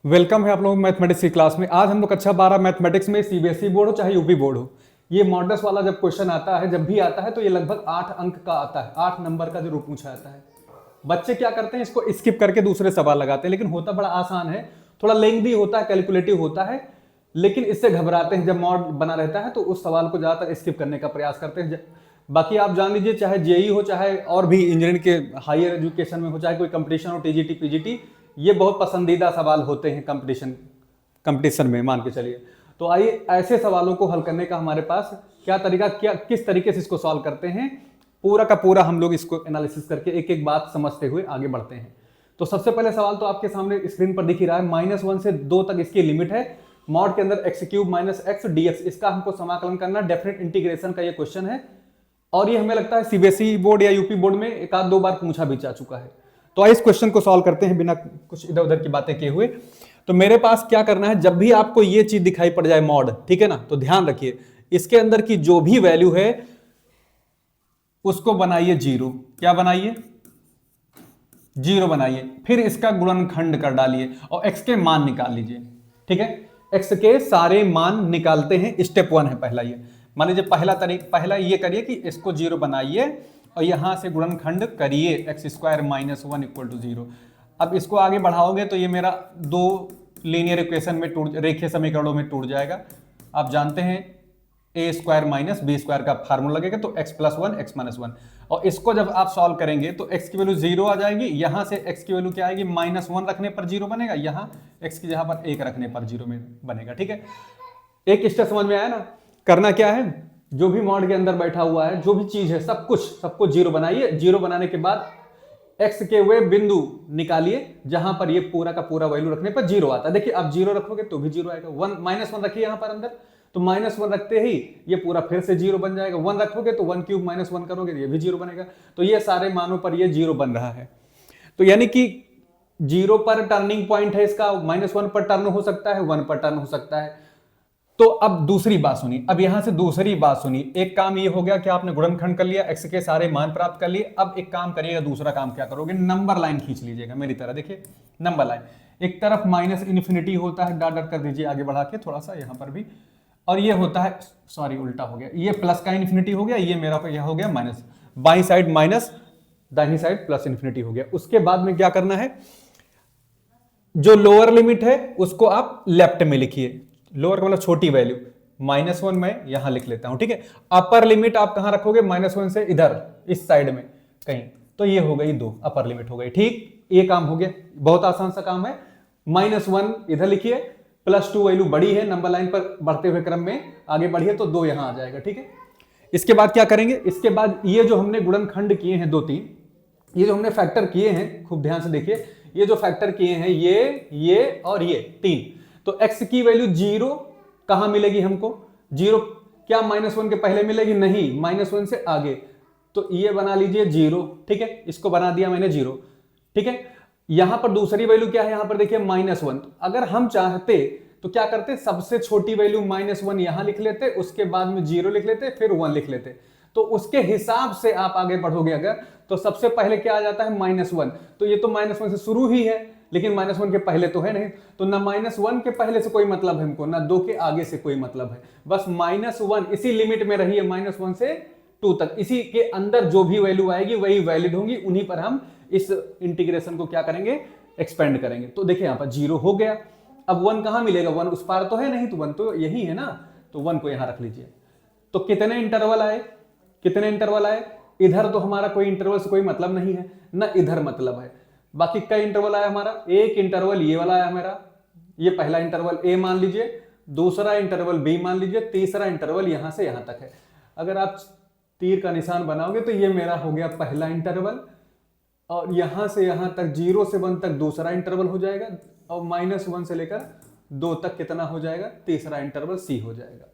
Welcome है आप लोगों को मैथमेटिक्स की क्लास में। आज हम लोग कक्षा 12 मैथमेटिक्स में सीबीएसई बोर्ड हो चाहे यूपी बोर्ड हो, ये मॉडल्स वाला जब क्वेश्चन आता है, जब भी आता है तो ये लगभग 8 अंक का आता है, 8 नंबर का जरूर पूछा जाता है। बच्चे क्या करते हैं, इसको स्किप करके दूसरे सवाल लगाते हैं, लेकिन होता बड़ा आसान है, थोड़ा लेंथी होता है, कैलकुलेटिव होता है, लेकिन इससे घबराते हैं। जब मॉड बना रहता है तो उस सवाल को ज्यादातर स्किप करने का प्रयास करते हैं। बाकी आप जान लीजिए, चाहे जेई हो चाहे और भी इंजीनियरिंग के हायर एजुकेशन में हो, चाहे कोई कंपटीशन हो, टीजीटी पीजीटी, ये बहुत पसंदीदा सवाल होते हैं कंपटीशन में, मान के चलिए। तो आइए ऐसे सवालों को हल करने का हमारे पास क्या तरीका, क्या किस तरीके से इसको सॉल्व करते हैं, पूरा का पूरा हम लोग इसको एनालिसिस करके एक एक बात समझते हुए आगे बढ़ते हैं। तो सबसे पहले सवाल तो आपके सामने स्क्रीन पर दिख ही रहा है, -1 से 2 तक इसकी लिमिट है। मॉड के अंदर x³ - x dx, इसका हमको समाकलन करना, डेफिनेट इंटीग्रेशन का ये क्वेश्चन है। और ये हमें लगता है सीबीएसई बोर्ड या यूपी बोर्ड में एक आध दो बार पूछा भी जा चुका है। तो आइए इस क्वेश्चन को सॉल्व करते हैं बिना कुछ इधर उधर की बातें किए हुए। तो मेरे पास क्या करना है, जब भी आपको ये चीज दिखाई पड़ जाए मॉड, ठीक है ना, तो ध्यान रखिए इसके अंदर की जो भी वैल्यू है उसको बनाइए जीरो। क्या बनाइए? जीरो बनाइए। फिर इसका गुणनखंड कर डालिए और x के मान निकाल लीजिए। ठीक है, x के सारे मान निकालते हैं, स्टेप 1 है पहला ये। मान लीजिए पहला ये करिए कि इसको जीरो बनाइए और यहां से गुणनखंड करिए, x² - 1 = 0। अब इसको आगे बढ़ाओगे तो ये मेरा दो लीनियर इक्वेशन में रेखीय समीकरणों में टूट जाएगा। आप जानते हैं a² - b² का फार्मूला लगेगा, तो x + 1 x - 1। और इसको जब आप सॉल्व करेंगे तो x की वैल्यू 0 आ जाएगी, यहां से x की वैल्यू क्या आएगी, -1 रखने पर 0 बनेगा, यहां x की जगह पर 1 रखने पर 0 में बनेगा। ठीक है, एक स्टेप समझ में आया ना। करना क्या है, जो भी मॉड के अंदर बैठा हुआ है, जो भी चीज है, सबको जीरो बनाइए। जीरो बनाने के बाद x के वे बिंदु निकालिए जहां पर ये पूरा का पूरा वैल्यू रखने पर 0 आता है। देखिए आप 0 रखोगे तो भी 0 आएगा। -1 रखिए यहां पर अंदर, तो -1 रखते ही ये पूरा फिर से 0 बन जाएगा। 1 रखोगे तो 1³ - 1 करोगे तो ये भी 0 बनेगा। तो ये सारे मानों पर ये 0 बन रहा है। तो यानी कि 0 पर टर्निंग पॉइंट है इसका, -1 पर टर्न हो सकता है, 1 पर टर्न हो सकता है। तो अब दूसरी बात सुनिए, अब यहां से दूसरी बात सुनिए। एक काम ये हो गया कि आपने गुणनखंड कर लिया, x के सारे मान प्राप्त कर लिए। अब एक काम करिएगा, दूसरा काम क्या करोगे, नंबर लाइन खींच लीजिएगा मेरी तरह। देखिए नंबर लाइन, एक तरफ -∞ होता है, डॉट कर दीजिए आगे बढ़ा के थोड़ा सा यहां पर भी, और ये होता है, सॉरी उल्टा हो गया, ये प्लस का इन्फिनिटी हो गया, ये मेरा यह हो गया माइनस, बाई साइड माइनस, दाहिनी साइड प्लस इन्फिनिटी हो गया। उसके बाद में क्या करना है, जो लोअर लिमिट है उसको आप लेफ्ट में लिखिए। लोअर का मतलब छोटी वैल्यू, -1 मैं यहां लिख लेता हूं। ठीक है, अपर लिमिट आप कहां रखोगे, -1 से इधर इस साइड में कहीं, तो ये हो गई 2, अपर लिमिट हो गई। ठीक, ये काम हो गया, बहुत आसान सा काम है। -1 इधर लिखिए, +2 वैल्यू बड़ी है, नंबर लाइन पर बढ़ते हुए क्रम में आगे बढ़िए तो 2 यहां आ जाएगा। ठीक है, इसके बाद क्या करेंगे, इसके बाद ये जो हमने गुणनखंड किए हैं 2 3, ये जो हमने फैक्टर किए हैं, खूब ध्यान से देखिए, ये जो फैक्टर किए हैं ये और ये 3, तो x की वैल्यू 0 कहां मिलेगी हमको, 0 क्या -1 के पहले मिलेगी, नहीं, -1 से आगे, तो ये बना लीजिए 0। ठीक है, इसको बना दिया मैंने 0। ठीक है, यहां पर दूसरी वैल्यू क्या है, यहां पर देखिए -1। अगर हम चाहते तो क्या करते, सबसे छोटी वैल्यू -1 यहां लिख लेते, उसके बाद में 0 लिख लेते, फिर 1 लिख लेते। तो उसके हिसाब से आप आगे बढ़ोगे अगर, तो सबसे पहले क्या आ जाता है, -1। तो ये तो -1 से शुरू ही है, लेकिन -1 के पहले तो है नहीं, तो ना -1 के पहले से कोई मतलब है हमको, ना 2 के आगे से कोई मतलब है, बस -1 इसी लिमिट में रही है, -1 से 2 तक। इसी के अंदर जो भी वैल्यू आएगी वही वैलिड होंगी, उन्हीं पर हम इस इंटीग्रेशन को क्या करेंगे, एक्सपेंड करेंगे। तो देखिए यहां पर 0 हो गया। अब 1 कहां मिलेगा, 1 उस पार तो है नहीं, तो 1 तो यही है ना, तो 1 को यहां रख लीजिए। तो कितने इंटरवल आए, कितने इंटरवल आए, इधर तो हमारा कोई इंटरवल से कोई मतलब नहीं है, ना इधर मतलब है। बाकी कई इंटरवल आया हमारा, एक इंटरवल ये वाला आया मेरा, ये पहला इंटरवल ए मान लीजिए, दूसरा इंटरवल बी मान लीजिए, तीसरा इंटरवल यहां से यहां तक है। अगर आप तीर का निशान बनाओगे तो ये मेरा हो गया पहला इंटरवल, और यहां से यहां तक 0 से 1 तक दूसरा इंटरवल हो जाएगा, और -1 से लेकर 2 तक कितना हो जाएगा, तीसरा इंटरवल सी हो जाएगा।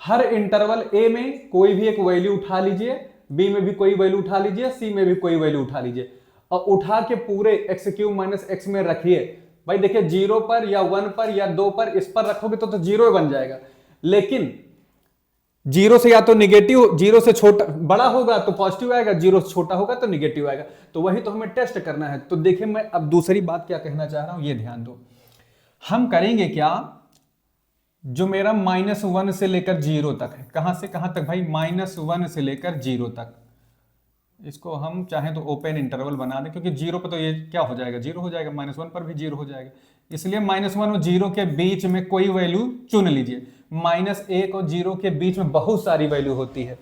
हर इंटरवल ए में कोई भी एक वैल्यू उठा लीजिए, बी में भी कोई वैल्यू उठा लीजिए, सी में भी कोई वैल्यू उठा लीजिए, और उठा के पूरे x³ - x में रखिए। भाई देखिए 0 पर या 1 पर या 2 पर, इस पर रखोगे तो 0 बन जाएगा, लेकिन 0 से या तो निगेटिव, 0 से छोटा बड़ा होगा तो पॉजिटिव आएगा, 0 से छोटा होगा तो निगेटिव आएगा। तो वही तो हमें टेस्ट करना है। तो देखिए मैं अब दूसरी बात क्या कहना चाह रहा हूं, ये ध्यान दो। हम करेंगे क्या, जो मेरा -1 से लेकर 0 तक है, कहां से कहां तक भाई, -1 से लेकर 0 तक, इसको हम चाहें तो ओपन इंटरवल बना दें, क्योंकि 0 पर तो ये क्या हो जाएगा, 0 हो जाएगा, -1 पर भी 0 हो जाएगा, इसलिए -1 और 0 के बीच में कोई वैल्यू चुन लीजिए। -1 और 0 के बीच में बहुत सारी वैल्यू होती है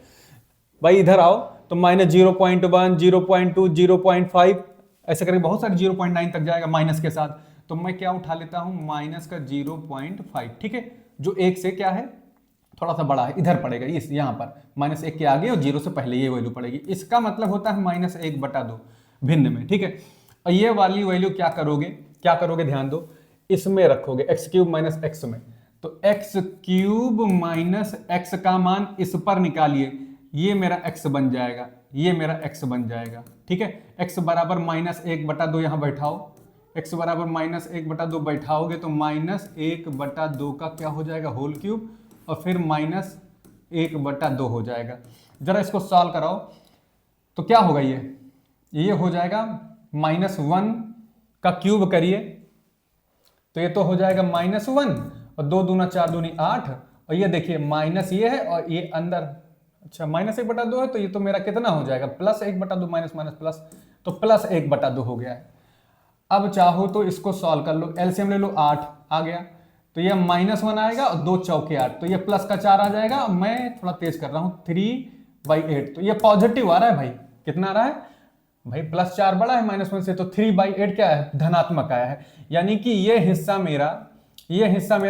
भाई, इधर आओ तो -0.1, 0.2, 0.5 ऐसे करके बहुत सारे 0.9 तक जाएगा माइनस के साथ, तो मैं क्या उठा लेता हूं, माइनस का 0.5, ठीक है, जो 1 से क्या है थोड़ा सा बड़ा है, इधर पड़ेगा, इस यहाँ पर -1 के आगे और 0 से पहले ये वैल्यू पड़ेगी, इसका मतलब होता है -1/2 भिन्न में, ठीक है। और ये वाली वैल्यू क्या करोगे ध्यान दो, इसमें रखोगे x³ - x में, तो x³ - x का मान इस पर निकालिए, ये मेरा x बन जाएगा, ये मेरा x बन जाएगा, ठीक है। x बराबर -1/2 यहां बैठाओ, x बराबर -1/2 बैठाओगे तो -1/2 का क्या हो जाएगा, होल क्यूब, और फिर -1/2 हो जाएगा। जरा इसको सॉल्व कराओ तो क्या होगा, ये हो जाएगा -1 का क्यूब करिए तो ये तो हो जाएगा -1, और 2 दूना 4 दूनी 8, और ये देखिए माइनस ये है और ये अंदर, अच्छा -1/2 है, तो ये तो मेरा कितना हो जाएगा, +1/2, माइनस माइनस प्लस, तो +1/2 हो गया है। अब चाहो तो इसको सॉल्व कर लो, एलसीएम ले लो, 8 आ गया, तो ये -1 आएगा और 2 चौके 8, तो ये प्लस का 4 आ जाएगा, मैं थोड़ा तेज कर रहा हूं, 3/8, तो ये पॉजिटिव आ रहा है भाई, कितना आ रहा है भाई, +4 बड़ा है -1 से, तो 3/8 क्या है, धनात्मक आया है, यानी कि ये हिस्सा मेरा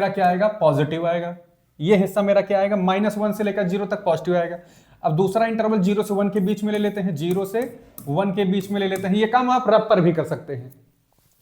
क्या आएगा, पॉजिटिव आएगा, ये हिस्सा मेरा क्या आएगा, -1 से लेकर 0 तक पॉजिटिव आएगा। अब दूसरा इंटरवल 0 से 1 के बीच में ले लेते हैं, 0 से 1 के बीच में ले लेते हैं, ये काम आप रफ पर भी कर सकते हैं,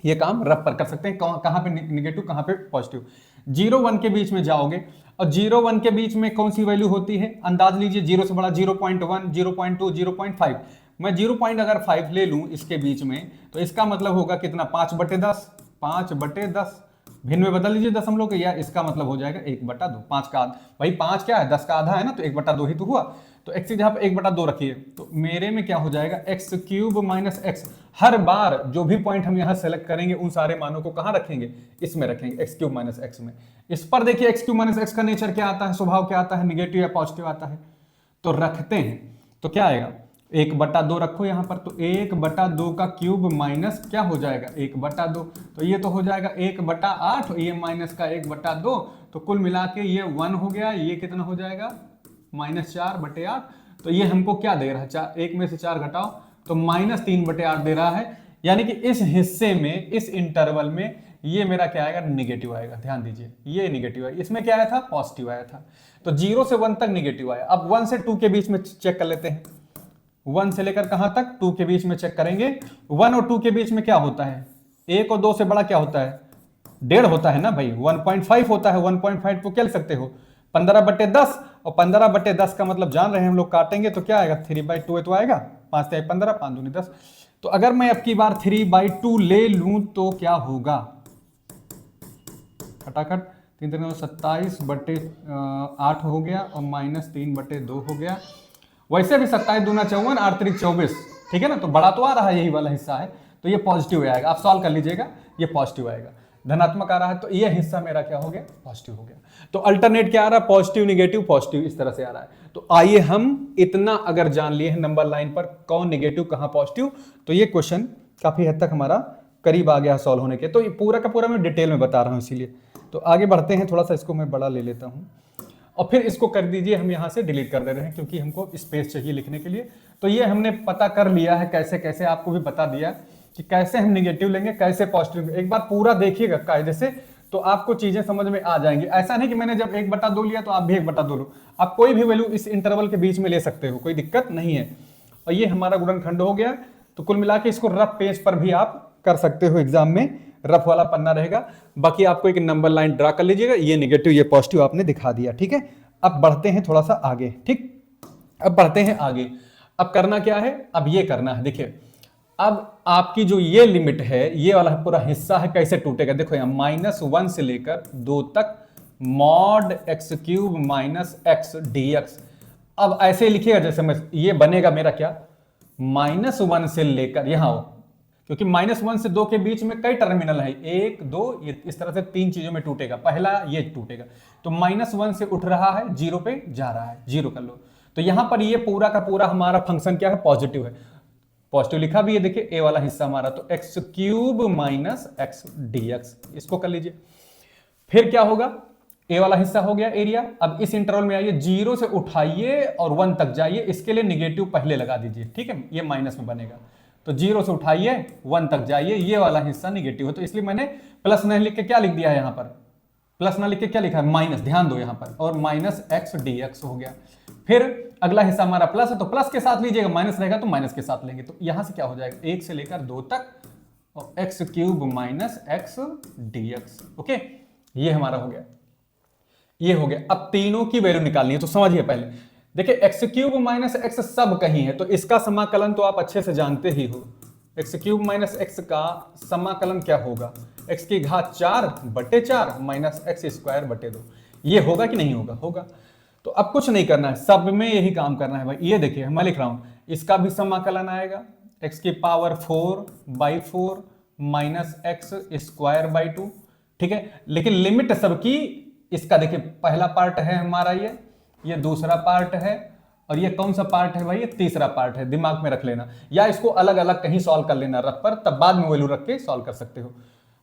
ये काम रफ पर कर सकते हैं, कहां पे निगेटिव कहां पे पॉजिटिव। 0-1 के बीच में जाओगे और 0-1 के बीच में कौन सी वैल्यू होती है, अंदाज लीजिए, 0 से बड़ा 0.1, 0.2, 0.5, मैं 0.5 ले लूं इसके बीच में, तो इसका मतलब होगा कितना, 5/10, 5/10 भिन्न में बदल लीजिए दशमलव के, या इसका मतलब हो जाएगा 1/2, 5 का आधा, भाई 5 क्या है, 10 का आधा है ना, तो 1/2 ही तो हुआ, तो x जहां पर 1/2 रखिए, तो मेरे में क्या हो जाएगा, x³ - x, हर बार जो भी पॉइंट हम यहां सेलेक्ट करेंगे उन सारे मानों को कहां रखेंगे, इसमें रखेंगे, x³ - x में। इस पर देखिए x³ - x का नेचर क्या आता है, स्वभाव क्या आता है, निगेटिव या पॉजिटिव आता है, तो रखते हैं, तो क्या आएगा, 1/2 रखो यहां पर, तो 1/2 का क्यूब माइनस क्या हो जाएगा, 1/2, तो ये तो हो जाएगा 1/8, ये माइनस का 1/2, तो कुल मिला के ये 1 हो गया, ये कितना हो जाएगा, -4/8, तो ये हमको क्या दे रहा है, 1 में से 4 घटाओ तो -3/8 दे रहा है, यानी कि इस हिस्से में, इस इंटरवल में ये मेरा क्या आएगा, निगेटिव आएगा, ध्यान दीजिए, ये निगेटिव है, इसमें क्या आया था, पॉजिटिव आया था, तो 0 से 1 तक निगेटिव आया। अब 1 से 2 के बीच में चेक कर लेते हैं, 1 से लेकर कहां तक, 2 के बीच में चेक करेंगे, 1 और 2 के बीच में क्या होता है, 1 और 2 से बड़ा क्या होता है, 1.5 होता है ना भाई, 1.5 होता है, 1.5 को क्या लिख सकते हो, 15/10, और 15/10 का मतलब जान रहे हैं हम लोग, काटेंगे तो क्या आएगा, 3/2 तो आएगा, 5 × 15, 5 दूनी 10, तो अगर मैं अब की बार 3/2 ले लूं तो क्या होगा, फटाफट 3 × 27/8 हो गया, और -3/2 हो गया, वैसे भी 27 दूना 54, 8 3 24, ठीक है ना, तो बड़ा तो आ रहा है, यही वाला हिस्सा है, तो ये पॉजिटिव आएगा, आप सॉल्व कर लीजिएगा, ये पॉजिटिव आएगा, धनात्मक आ रहा है, तो ये हिस्सा मेरा क्या हो गया, पॉजिटिव हो गया। तो अल्टरनेट क्या आ रहा है, पॉजिटिव निगेटिव पॉजिटिव, इस तरह से आ रहा है। तो आइए हम इतना अगर जान लिए हैं नंबर लाइन पर कौन निगेटिव कहां पॉजिटिव, तो ये क्वेश्चन काफी हद तक हमारा करीब आ गया सॉल्व होने के। तो ये पूरा का पूरा मैं डिटेल में बता रहा हूं, इसीलिए तो आगे बढ़ते हैं, थोड़ा सा इसको मैं बड़ा ले लेता हूं, और फिर इसको कर दीजिए, हम यहां से डिलीट कर दे रहे हैं क्योंकि हमको स्पेस चाहिए लिखने के लिए। तो ये हमने पता कर लिया है कैसे कैसे, आपको भी बता दिया कि कैसे हम निगेटिव लेंगे, कैसे पॉजिटिव। एक बार पूरा देखिएगा कायदे से, तो आपको चीजें समझ में आ जाएंगी। ऐसा नहीं कि मैंने जब 1/2 लिया तो आप भी 1/2 लो, आप कोई भी वैल्यू इस इंटरवल के बीच में ले सकते हो, कोई दिक्कत नहीं है। और ये हमारा गुणनखंड हो गया, तो कुल मिला के इसको रफ पेज पर भी आप कर सकते हो, एग्जाम में रफ वाला पन्ना रहेगा। बाकी आपको एक नंबर लाइन ड्रा कर लीजिएगा, ये निगेटिव ये पॉजिटिव आपने दिखा दिया, ठीक है। अब बढ़ते हैं थोड़ा सा आगे, ठीक, अब बढ़ते हैं आगे। अब करना क्या है, अब ये करना है, देखिए अब आपकी जो ये लिमिट है, ये वाला पूरा हिस्सा है, कैसे टूटेगा, देखो यहाँ -1 से लेकर 2 तक mod x³ - x dx। अब ऐसे लिखिएगा जैसे मैं, ये बनेगा मेरा क्या, -1 से लेकर यहाँ क्योंकि -1 से 2 के बीच में कई टर्मिनल है, 1 2, ये इस तरह से 3 चीजों में टूटेगा। पहला ये टूटेगा, तो -1 से उठ रहा है, 0 पे जा रहा है, 0 कर लो। तो यहां पर ये पूरा का पूरा हमारा फंक्शन क्या है, पॉजिटिव है। पॉजिटिव लिखा भी है, देखिए ए वाला हिस्सा हमारा, तो x³ माइनस एक्स dx, इसको कर लीजिए। फिर क्या होगा, ए वाला हिस्सा हो गया एरिया। अब इस इंटरवल में आइए, 0 से उठाइए और 1 तक जाइए, इसके लिए निगेटिव पहले लगा दीजिए, ठीक है, ये माइनस में बनेगा। तो 0 से उठाइए 1 तक जाइए, ये वाला हिस्सा निगेटिव है, तो इसलिए मैंने प्लस नहीं लिख के क्या लिख दिया है यहाँ पर, प्लस ना लिख के क्या लिखा है, माइनस, ध्यान दो यहाँ पर, और माइनस एक्स dx हो गया। फिर अगला हिस्सा हमारा प्लस है, तो प्लस के साथ लीजिएगा, माइनस रहेगा तो माइनस के साथ लेंगे। तो यहां से क्या हो जाएगा, 1 से लेकर 2 तक, और x³ minus x dx। Okay, ये हमारा हो गया, ये हो गया। अब तीनों की वैल्यू निकालनी है, तो समझिए पहले, देखिए x³ माइनस एक्स सब कहीं है, तो इसका समाकलन तो आप अच्छे से जानते ही हो। x³ माइनस एक्स का समाकलन क्या होगा, x की घात 4/4 माइनस x²/2। ये होगा कि नहीं होगा, होगा। तो अब कुछ नहीं करना है, सब में यही काम करना है भाई। ये देखिए मैं लिख रहा हूं, इसका भी समाकलन आएगा, x की पावर 4/4 माइनस x²/2, ठीक है। लेकिन लिमिट सबकी, इसका देखिए पहला पार्ट है हमारा ये दूसरा पार्ट है, और ये कौन सा पार्ट है भाई, ये तीसरा पार्ट है, दिमाग में रख लेना, या इसको अलग अलग कहीं सॉल्व कर लेना रफ पर, तब बाद में वैल्यू रख के सॉल्व कर सकते हो।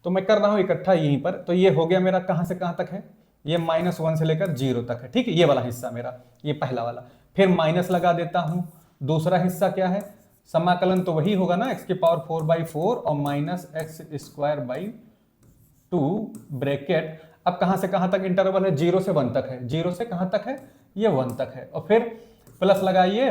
तो मैं कर रहा हूं इकट्ठा यहीं पर। तो ये हो गया मेरा, कहां से कहां तक है, ये -1 से लेकर 0 तक है, ठीक है, ये वाला हिस्सा मेरा, ये पहला वाला। फिर माइनस लगा देता हूं, दूसरा हिस्सा क्या है, समाकलन तो वही होगा ना, x की पावर 4/4 और माइनस x²/2 ब्रैकेट। अब कहां से कहां तक इंटरवल है, 0 से 1 तक है, 0 से कहां तक है, ये 1 तक है। और फिर प्लस लगाइए,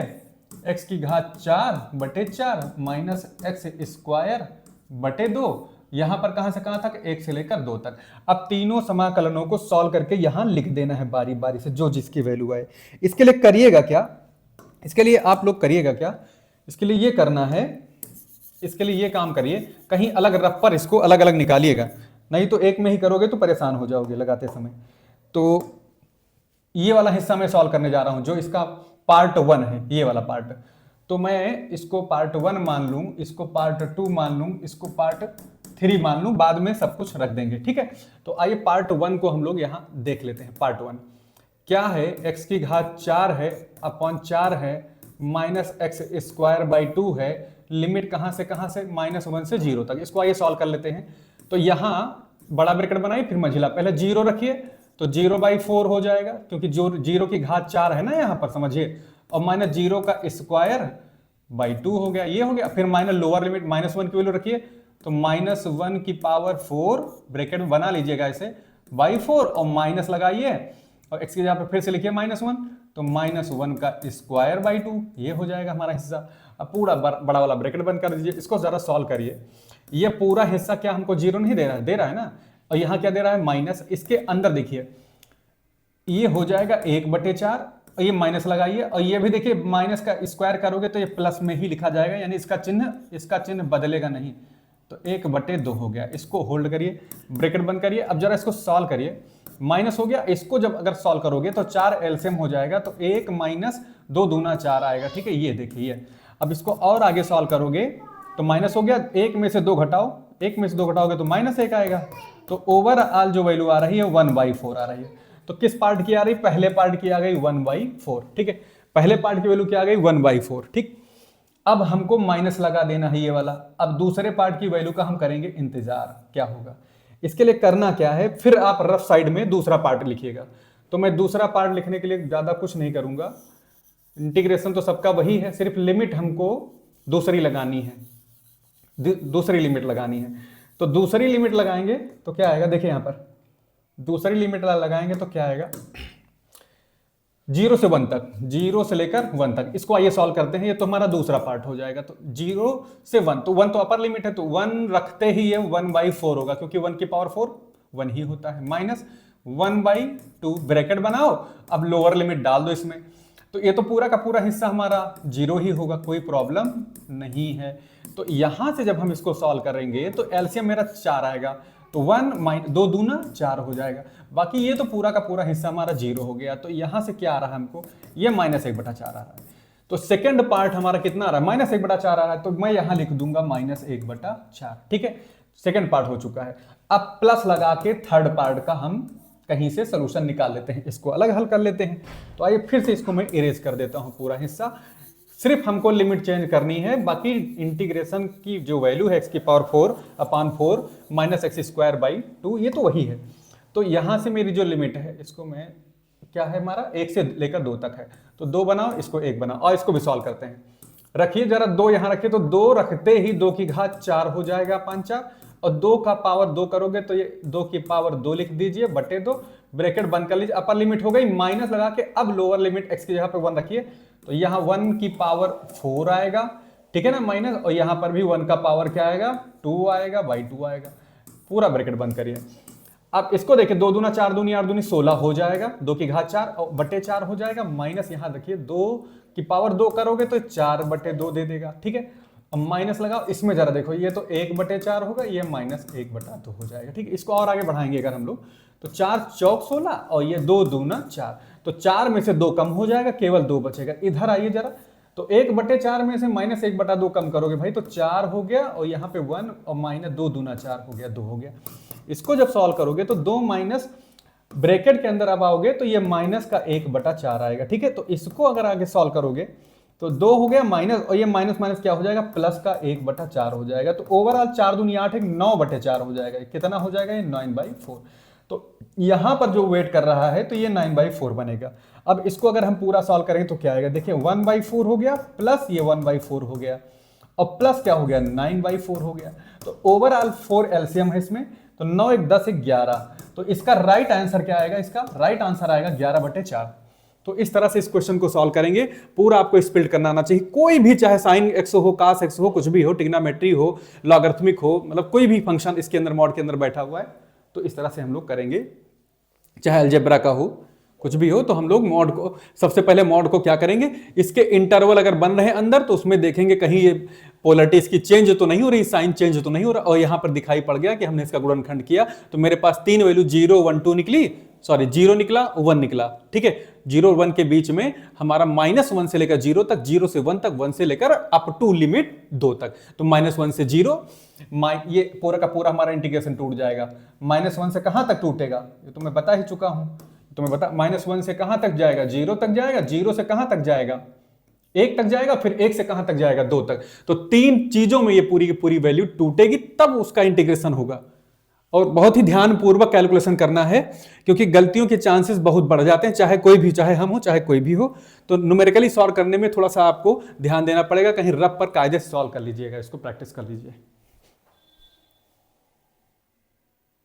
x की घात 4/4 माइनस x²/2, यहां पर कहां से कहां तक, 1 से लेकर 2 तक। अब तीनों समाकलनों को सॉल्व करके यहां लिख देना है बारी बारी से, जो जिसकी वैल्यू आए। इसके लिए करिएगा क्या, इसके लिए आप लोग करिएगा क्या, इसके लिए ये करना है, इसके लिए ये काम करिए, कहीं अलग रफ पर इसको अलग अलग निकालिएगा, नहीं तो एक में ही करोगे तो परेशान हो जाओगे लगाते समय। तो ये वाला हिस्सा मैं सॉल्व करने जा रहा हूं, जो इसका पार्ट 1 है, ये वाला पार्ट। तो मैं इसको पार्ट 1 मान लूं, इसको पार्ट 2 मान लूं, इसको पार्ट 3 मान लूं, बाद में सब कुछ रख देंगे, ठीक है। तो आइए पार्ट 1 को हम लोग यहां देख लेते हैं। पार्ट 1 क्या है, x की घात 4 है अपॉन 4 है माइनस x²/2 है, लिमिट कहां से -1 से 0 तक। इसको आइए सॉल्व कर लेते हैं। तो यहां बड़ा ब्रैकेट बनाइए, फिर मंझिला, पहले 0 रखिए, तो 0/4 हो जाएगा, क्योंकि जो 0 की घात 4 है ना यहां पर, समझिए, और माइनस 0 का स्क्वायर/2 हो गया, ये हो गया। फिर माइनस लोअर लिमिट -1 की वैल्यू रखिए, तो -1 की पावर 4 ब्रैकेट बना लीजिएगा ऐसे /4, और माइनस लगाइए, और x की जगह पे फिर से लिखिए -1, तो -1 का स्क्वायर/2, ये हो जाएगा हमारा हिस्सा। अब पूरा बड़ा वाला ब्रैकेट बंद कर दीजिए, इसको जरा सॉल्व करिए। ये पूरा हिस्सा क्या हमको 0 नहीं दे रहा है, दे रहा है ना, और यहाँ क्या दे रहा है, माइनस। इसके अंदर देखिए ये हो जाएगा 1/4, और ये माइनस लगाइए, और ये भी देखिए माइनस का स्क्वायर करोगे तो ये प्लस में ही लिखा जाएगा, यानी इसका चिन्ह बदलेगा नहीं, तो 1/2 हो गया। इसको होल्ड करिए, ब्रैकेट बंद करिए। अब जरा इसको सॉल्व करिए, माइनस हो गया, इसको जब अगर सॉल्व करोगे तो 4 एलसीएम हो जाएगा, तो 1 माइनस 2 दूना 4 आएगा, ठीक है, ये देखिए। अब इसको और आगे सॉल्व करोगे तो माइनस हो गया, 1 में से 2 घटाओ, 1 में से 2 घटाओगे तो -1 आएगा, तो ओवरऑल जो वैल्यू आ रही है 1/4 आ रही है। तो किस पार्ट की आ रही, पहले पार्ट की आ गई 1/4, ठीक है, पहले पार्ट की वैल्यू क्या आ गई 1/4, ठीक। अब हमको माइनस लगा देना है ये वाला। अब दूसरे पार्ट की वैल्यू का हम करेंगे इंतजार, क्या होगा। इसके लिए करना क्या है, फिर आप रफ साइड में दूसरा पार्ट लिखिएगा। तो मैं दूसरा पार्ट लिखने के लिए ज्यादा कुछ नहीं करूंगा, इंटीग्रेशन तो सबका वही है, सिर्फ लिमिट हमको दूसरी लगानी है, दूसरी लिमिट लगानी है। तो दूसरी लिमिट लगाएंगे तो क्या आएगा, देखिए यहां पर दूसरी लिमिट लगाएंगे तो क्या आएगा, 0 से 1 तक, 0 से लेकर 1 तक। इसको आइए सॉल्व करते हैं, ये तो हमारा दूसरा पार्ट हो जाएगा। तो 0 से 1, तो 1 तो अपर लिमिट है, तो 1 रखते ही ये 1/4 होगा, क्योंकि 1 की पावर 4 1 ही होता है, माइनस 1/2 ब्रैकेट बनाओ। अब लोअर लिमिट डाल दो इसमें, तो ये तो पूरा का पूरा हिस्सा हमारा 0 ही होगा, कोई प्रॉब्लम नहीं है। तो यहां से जब हम इसको सॉल्व करेंगे तो एलसीएम मेरा 4 आएगा, तो 1 2 दूना 4 हो जाएगा। बाकी ये तो पूरा का पूरा हिस्सा हमारा 0 हो गया। तो यहां से क्या आ रहा है हमको, ये -1/4 आ रहा है। तो तो सेकंड पार्ट हमारा कितना आ रहा है, -1/4 आ रहा है, तो मैं यहां लिख दूंगा -1/4। ठीक है, सेकंड पार्ट हो चुका है। अब प्लस लगा के थर्ड पार्ट का हम कहीं से सोल्यूशन निकाल लेते हैं, इसको अलग हल कर लेते हैं। तो आइए फिर से इसको मैं इरेज कर देता हूं पूरा हिस्सा, सिर्फ हमको लिमिट चेंज करनी है, बाकी इंटीग्रेशन की जो वैल्यू है x⁴/4 -x²/2 ये तो वही है। तो यहां से मेरी जो लिमिट है, इसको मैं क्या है हमारा 1 से लेकर 2 तक है, तो 2 बनाओ, इसको 1 बनाओ, और इसको भी सॉल्व करते हैं। रखिए जरा 2 यहां रखिए, तो 2 रखते ही 2 की घात 4 हो जाएगा 5×4, और 2 का पावर 2 करोगे तो ये 2 की पावर 2 लिख दीजिए बटे 2, ब्रैकेट बंद कर लीजिए। अपर लिमिट हो गई, माइनस लगा के अब लोअर लिमिट x की जगह पे 1 रखिए, तो यहाँ 1 की पावर 4 आएगा, ठीक है ना, माइनस, और यहाँ पर भी 1 का पावर क्या आएगा, 2 आएगा, बाई 2 आएगा, पूरा ब्रैकेट बंद करिए। अब इसको देखिए, 2 दूना 4 दूनी 8 दूनी 16 हो जाएगा, 2 की घात 4 और बटे 4 हो जाएगा, माइनस यहाँ देखिए 2 की पावर 2 करोगे तो 4/2 दे देगा, ठीक है। अब माइनस लगाओ, इसमें जरा देखो, ये तो 1/4 होगा, ये -1/2 हो जाएगा, ठीक है। इसको और आगे बढ़ाएंगे अगर हम लोग, तो 4 चौक 16 और ये 2 दूना 4, तो 4 में से 2 कम हो जाएगा, केवल 2 बचेगा। इधर आइए जरा, तो 1/4 में से -1/2 कम करोगे भाई, तो 4 हो गया, और यहाँ पे 1 और -2 दूना 4 हो गया, 2 हो गया। इसको जब सॉल्व करोगे तो 2 माइनस ब्रैकेट के अंदर अब आओगे तो ये माइनस का 1/4 आएगा, ठीक है। तो इसको अगर आगे सॉल्व करोगे तो 2 हो गया माइनस, और ये माइनस माइनस क्या हो जाएगा, प्लस का 1/4 हो जाएगा। तो ओवरऑल 4 दूनी 8 9/4 हो जाएगा। कितना हो जाएगा, ये 9/4। तो यहां पर जो वेट कर रहा है तो ये 9/4 बनेगा। अब इसको अगर हम पूरा सॉल्व करें तो क्या आएगा, देखिए 1/4 हो गया, प्लस ये 1/4 हो गया, और प्लस क्या हो गया, 9/4 हो गया। तो ओवरऑल 4 एलसीएम है इसमें, तो 9 1 10 11, तो इसका राइट आंसर क्या आएगा, इसका राइट आंसर आएगा 11/4। तो इस तरह से इस क्वेश्चन को सॉल्व करेंगे, पूरा आपको स्प्लिट करना आना चाहिए। कोई भी, चाहे साइन x हो, cos x हो, कुछ भी हो, ट्रिग्नोमेट्री हो, लॉगरिथमिक हो, मतलब कोई भी फंक्शन इसके अंदर मॉड के अंदर बैठा हुआ है, तो इस तरह से हम लोग करेंगे। चाहे अलजेब्रा का हो, कुछ भी हो, तो हम लोग मॉड को, सबसे पहले मॉड को क्या करेंगे, इसके इंटरवल अगर बन रहे अंदर तो उसमें देखेंगे कहीं ये पोलरिटी इसकी चेंज तो नहीं हो रही, साइन चेंज तो नहीं हो रहा, और यहां पर दिखाई पड़ गया कि हमने इसका गुणनखंड किया तो मेरे पास 3 वैल्यू 0 1 2 निकली, सॉरी 0 निकला 1 निकला, ठीक है। 0 और 1 के बीच में हमारा -1 से लेकर 0 तक, 0 से 1 तक, 1 से लेकर अप टू लिमिट 2 तक, तो -1 से 0, ये पूरा का पूरा हमारा इंटीग्रेशन टूट जाएगा। -1 से कहां तक टूटेगा, ये तो मैं बता ही चुका हूं, तो मैं बता, -1 से कहां तक जाएगा, 0 तक जाएगा, 0 से कहां तक जाएगा, 1 तक जाएगा, फिर 1 से कहां तक जाएगा, 2 तक। तो 3 चीजों में ये पूरी की पूरी वैल्यू टूटेगी, तब उसका इंटीग्रेशन होगा। और बहुत ही ध्यानपूर्वक कैलकुलेशन करना है, क्योंकि गलतियों के चांसेस बहुत बढ़ जाते हैं, चाहे कोई भी, चाहे हम हो, चाहे कोई भी हो। तो न्यूमेरिकली सॉल्व करने में थोड़ा सा आपको ध्यान देना पड़ेगा, कहीं रफ पर कायदे से सॉल्व कर लीजिएगा, इसको प्रैक्टिस कर लीजिए।